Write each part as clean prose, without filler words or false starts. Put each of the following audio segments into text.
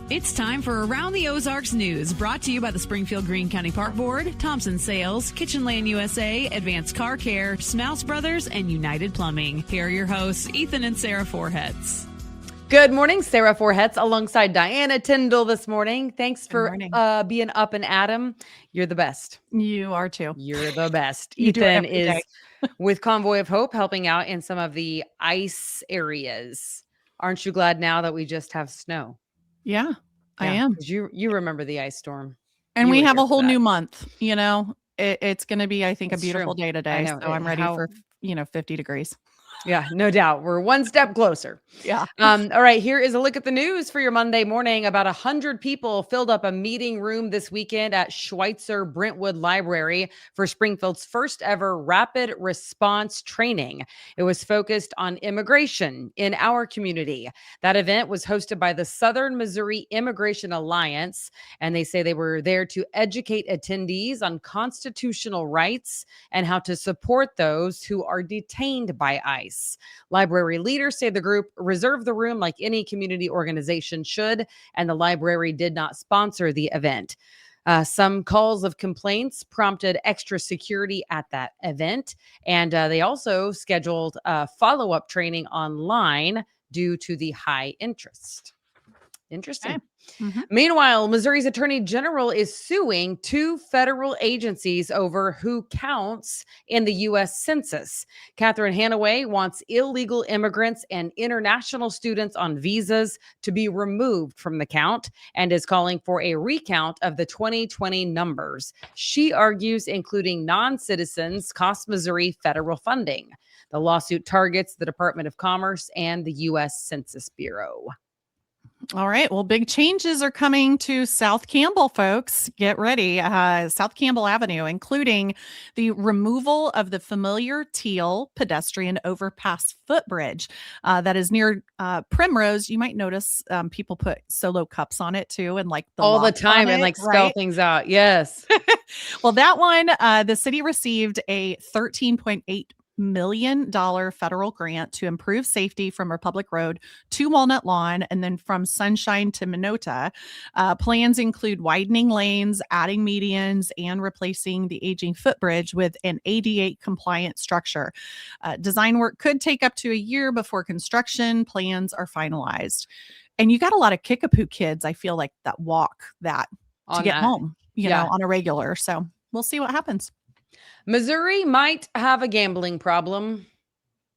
It's time for Around the Ozarks News, brought to you by the Springfield Greene County Park Board, Thompson Sales, Kitchen Lane USA, Advanced Car Care, Smouse Brothers, and United Plumbing. Here are your hosts, Ethan and Sarah Forhetz. Good morning, Sarah Forhetz, alongside Diana Tyndall this morning. Thanks for being up and at 'em. You're the best. You are too. You're the best. Ethan is with Convoy of Hope, helping out in some of the ice areas. Aren't you glad now that we just have snow? Yeah, I am. Because you remember the ice storm. And we have a whole new month. You know, it's going to be, I think, a beautiful day today. So I'm ready for, 50 degrees. Yeah, no doubt. We're one step closer. Yeah. All right. Here is a look at the news for your Monday morning. About 100 people filled up a meeting room this weekend at Schweitzer Brentwood Library for Springfield's first ever rapid response training. It was focused on immigration in our community. That event was hosted by the Southern Missouri Immigration Alliance, and they say they were there to educate attendees on constitutional rights and how to support those who are detained by ICE. Library leaders say the group reserved the room like any community organization should, and the library did not sponsor the event. Some calls of complaints prompted extra security at that event, and they also scheduled follow-up training online due to the high interest. Interesting. Okay. Mm-hmm. Meanwhile, Missouri's Attorney General is suing two federal agencies over who counts in the U.S. Census. Catherine Hanaway wants illegal immigrants and international students on visas to be removed from the count and is calling for a recount of the 2020 numbers. She argues including non-citizens costs Missouri federal funding. The lawsuit targets the Department of Commerce and the U.S. Census Bureau. All right. Well, big changes are coming to South Campbell, folks. Get ready. South Campbell Avenue, including the removal of the familiar teal pedestrian overpass footbridge that is near Primrose. You might notice people put Solo cups on it too, and like all the time, and like spell things out. Yes. Well, that one, the city received a $13.8 million federal grant to improve safety from Republic Road to Walnut Lawn and then from Sunshine to Minota. Plans include widening lanes, adding medians, and replacing the aging footbridge with an ADA compliant structure. Design work could take up to a year before construction plans are finalized. And you got a lot of Kickapoo kids, I feel like, that walk that to get home, you know, on a regular. So we'll see what happens. Missouri might have a gambling problem.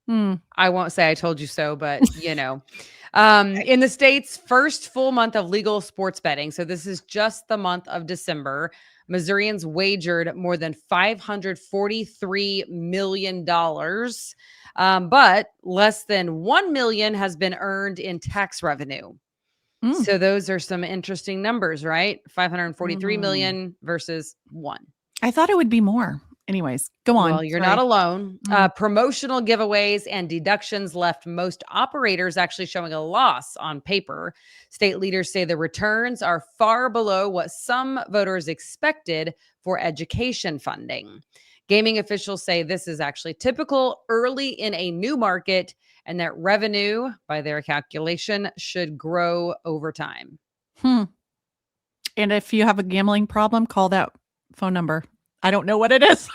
I won't say I told you so, but in the state's first full month of legal sports betting, so this is just the month of December, Missourians wagered more than $543 million, but less than $1 million has been earned in tax revenue. So those are some interesting numbers, right? 543 million versus 1. I thought it would be more. Anyways, go on. Well, you're not alone. Promotional giveaways and deductions left most operators actually showing a loss on paper. State leaders say the returns are far below what some voters expected for education funding. Gaming officials say this is actually typical early in a new market and that revenue, by their calculation, should grow over time. And if you have a gambling problem, call that phone number. I don't know what it is.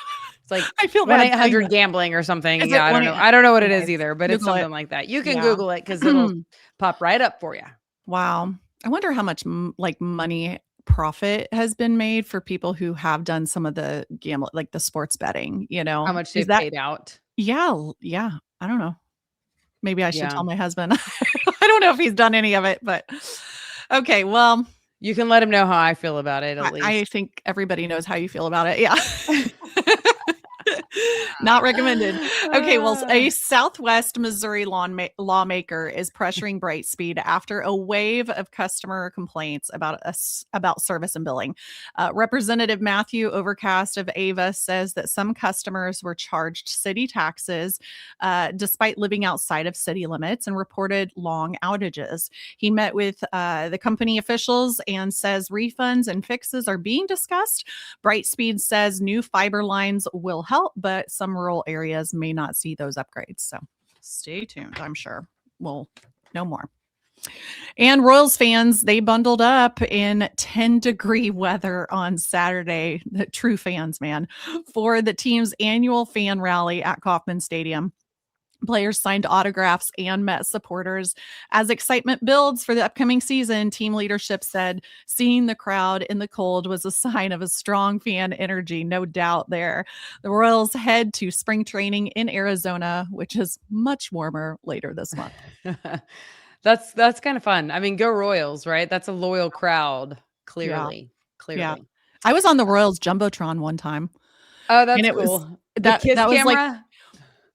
It's like I feel 1-800 gambling or something. Yeah, I don't know. I don't know what it is either, but it's something like that. You can Google it because it'll pop right up for you. Wow. I wonder how much money profit has been made for people who have done some of the gambling, like the sports betting, How much they've paid out. Yeah. I don't know. Maybe I should tell my husband. I don't know if he's done any of it, but okay. Well, you can let him know how I feel about it, at least. I think everybody knows how you feel about it. Yeah. Not recommended. Okay, well, a Southwest Missouri lawmaker is pressuring Brightspeed after a wave of customer complaints about service and billing. Representative Matthew Overcast of Ava says that some customers were charged city taxes despite living outside of city limits and reported long outages. He met with the company officials and says refunds and fixes are being discussed. Brightspeed says new fiber lines will help, but some rural areas may not see those upgrades. So stay tuned. I'm sure we'll know more. And Royals fans, they bundled up in 10-degree weather on Saturday, the true fans, man, for the team's annual fan rally at Kauffman Stadium. Players signed autographs and met supporters. As excitement builds for the upcoming season, team leadership said seeing the crowd in the cold was a sign of a strong fan energy, no doubt there. The Royals head to spring training in Arizona, which is much warmer later this month. That's kind of fun. I mean, go Royals, right? That's a loyal crowd, Yeah. clearly. Yeah. Clearly. I was on the Royals Jumbotron one time. Oh, And that's it was cool. The that kiss was like camera?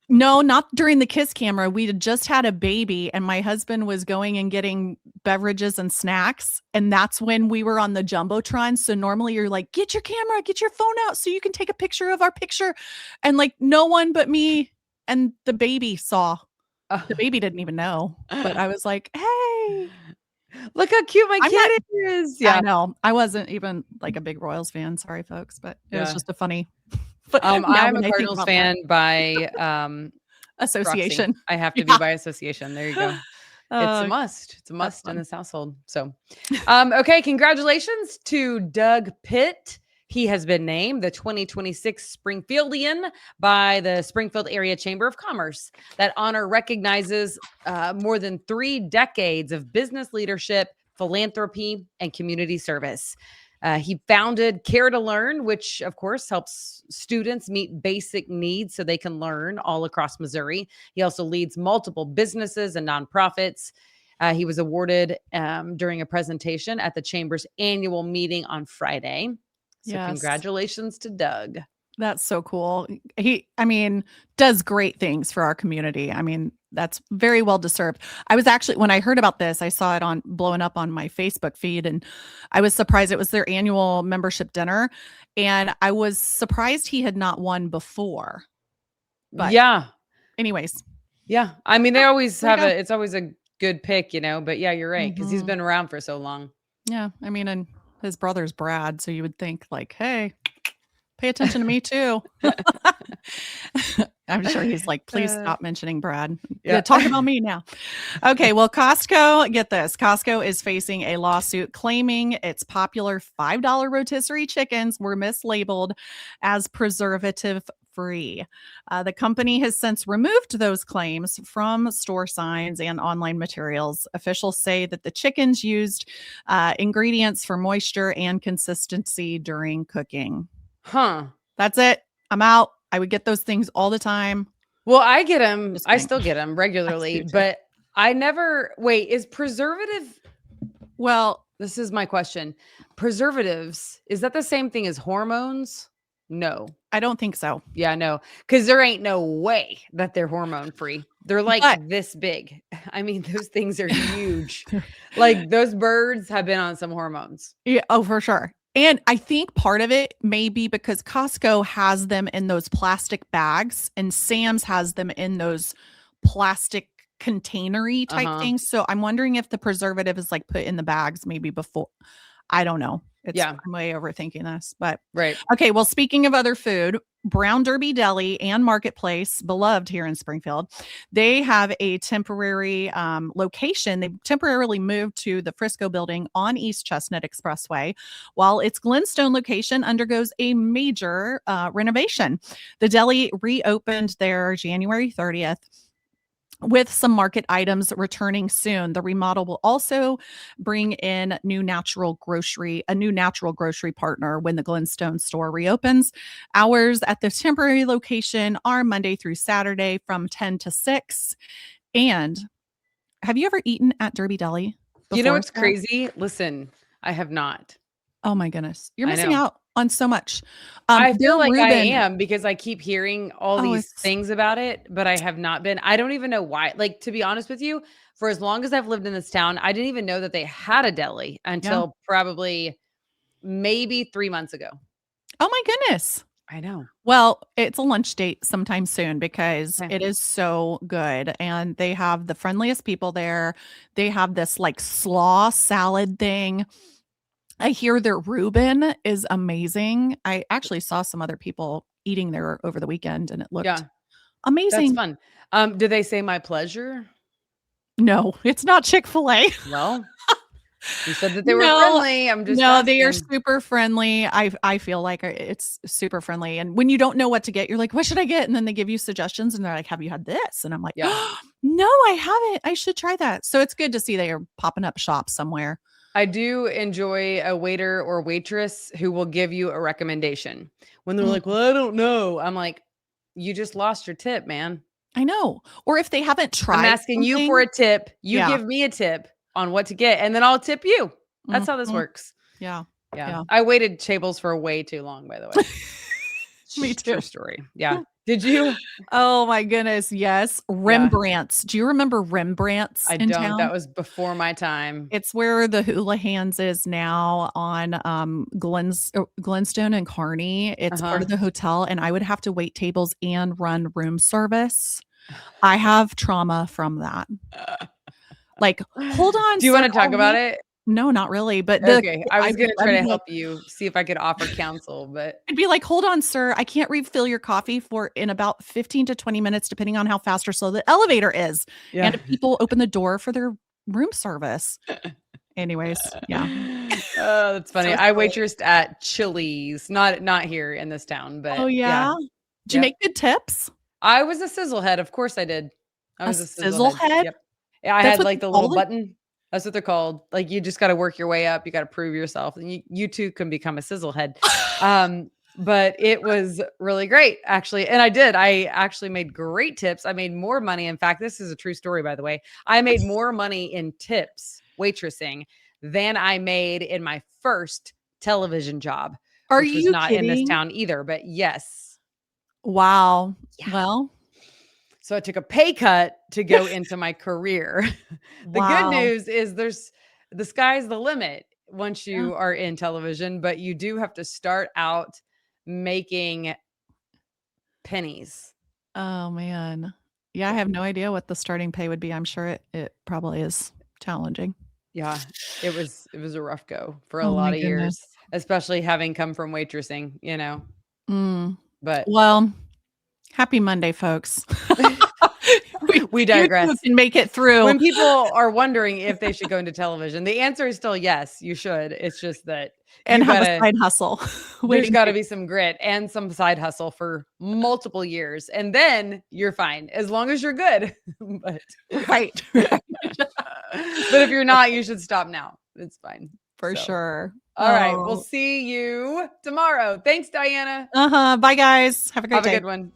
no, not during the kiss camera. We had just had a baby and my husband was going and getting beverages and snacks. And that's when we were on the Jumbotron. So normally you're like, get your camera, get your phone out so you can take a picture of our picture. And like no one but me and the baby saw. The baby didn't even know. But I was like, hey. Look how cute my kid is. Yeah. I know. I wasn't even like a big Royals fan. Sorry, folks. But it was just a funny. I'm a Cardinals fan by association. Proxy. I have to be by association. There you go. It's a must. It's a must in this household. So, okay. Congratulations to Doug Pitt. He has been named the 2026 Springfieldian by the Springfield Area Chamber of Commerce. That honor recognizes more than 3 decades of business leadership, philanthropy, and community service. He founded Care to Learn, which, of course, helps students meet basic needs so they can learn all across Missouri. He also leads multiple businesses and nonprofits. He was awarded during a presentation at the Chamber's annual meeting on Friday. So congratulations to Doug. That's so cool. He does great things for our community. I mean, that's very well deserved. I was actually, when I heard about this, I saw it on blowing up on my Facebook feed and I was surprised it was their annual membership dinner. And I was surprised he had not won before. But anyways. Yeah. I mean, they always have it's always a good pick, but yeah, you're right. Cause he's been around for so long. Yeah. I mean, and his brother's Brad. So you would think like, hey, pay attention to me too. I'm sure he's like, please stop mentioning Brad. Yeah. Talk about me now. Okay. Well, Costco, get this. Costco is facing a lawsuit claiming its popular $5 rotisserie chickens were mislabeled as preservative free. The company has since removed those claims from store signs and online materials. Officials say that the chickens used ingredients for moisture and consistency during cooking. That's it. I'm out. I would get those things all the time. Well, I get them. I still get them regularly, but I never wait. Is preservative? Well, this is my question. Preservatives, is that the same thing as hormones? No, I don't think so. Yeah, no, because there ain't no way that they're hormone free. They're like this big. I mean, those things are huge. Like those birds have been on some hormones. Yeah. Oh, for sure. And I think part of it may be because Costco has them in those plastic bags and Sam's has them in those plastic containery type things. So I'm wondering if the preservative is like put in the bags maybe before. I don't know. I'm way overthinking this, but right. Okay. Well, speaking of other food, Brown Derby Deli and Marketplace, beloved here in Springfield, they have a temporary location. They temporarily moved to the Frisco building on East Chestnut Expressway, while its Glenstone location undergoes a major renovation. The deli reopened there January 30th. With some market items returning soon. The remodel will also bring in a new natural grocery partner when the Glenstone store reopens. Hours at the temporary location are Monday through Saturday from 10 to 6. And have you ever eaten at Derby Deli before? You know what's crazy? Listen, I have not. Oh my goodness. You're missing out on so much. I feel like I am because I keep hearing all these things about it, but I have not been. I don't even know why. Like, to be honest with you, for as long as I've lived in this town, I didn't even know that they had a deli until probably maybe 3 months ago. Oh my goodness. I know. Well, it's a lunch date sometime soon because it is so good. And they have the friendliest people there. They have this like slaw salad thing. I hear their Reuben is amazing. I actually saw some other people eating there over the weekend and it looked amazing. That's fun. Did they say my pleasure? No, it's not Chick-fil-A. Well, you said that they were No, friendly. I'm just No, they are asking. super friendly. I feel like it's super friendly. And when you don't know what to get, you're like, what should I get? And then they give you suggestions and they're like, have you had this? And I'm like, Yeah. oh, no, I haven't. I should try that. So it's good to see they are popping up shops somewhere. I do enjoy a waiter or waitress who will give you a recommendation. When they're like, well, I don't know. I'm like, you just lost your tip, man. I know. Or if they haven't tried I'm asking you for a tip. You give me a tip on what to get, and then I'll tip you. That's how this works. Yeah. Yeah. I waited tables for way too long, by the way. Me too. True story. Yeah. Did you? Oh my goodness. Yes. Rembrandt's. Do you remember Rembrandt's I in don't. town? That was before my time. It's where the Hula Hands is now on Glenstone and Kearney. It's part of the hotel, and I would have to wait tables and run room service. I have trauma from that. Like, hold on. Do you want to talk about it? No, not really. But okay, I was going to try to like, help you see if I could offer counsel, but I'd be like, hold on, sir. I can't refill your coffee in about 15 to 20 minutes, depending on how fast or slow the elevator is. yeah. And if people open the door for their room service. Anyways, yeah. Oh, that's funny. So I waitressed at Chili's, not here in this town, but oh yeah. Did you make good tips? I was a sizzle head. Of course I did. I was a sizzle head. Yep. Yeah, I That's had what like they the call little them? button. That's what they're called. Like you just got to work your way up. You got to prove yourself, and you too can become a sizzle head. But it was really great, actually. And I did. I actually made great tips. I made more money. In fact, this is a true story, by the way. I made more money in tips waitressing than I made in my first television job, which was not in this town either. But yes. Wow. Yeah. Well, so I took a pay cut to go into my career. The good news is the sky's the limit once you are in television, but you do have to start out making pennies. Oh man. Yeah, I have no idea what the starting pay would be. I'm sure it probably is challenging. Yeah, it was a rough go for a Oh lot my of goodness. years, especially having come from waitressing, you know. But Well, happy Monday, folks. we digress. You can make it through. When people are wondering if they should go into television, the answer is still yes, you should. It's just that and have a side hustle. There's got to be some grit and some side hustle for multiple years, and then you're fine as long as you're good. But right. But if you're not, you should stop now. It's fine for sure. All right, we'll see you tomorrow. Thanks, Diana. Bye, guys. Have a great day. Have a good one.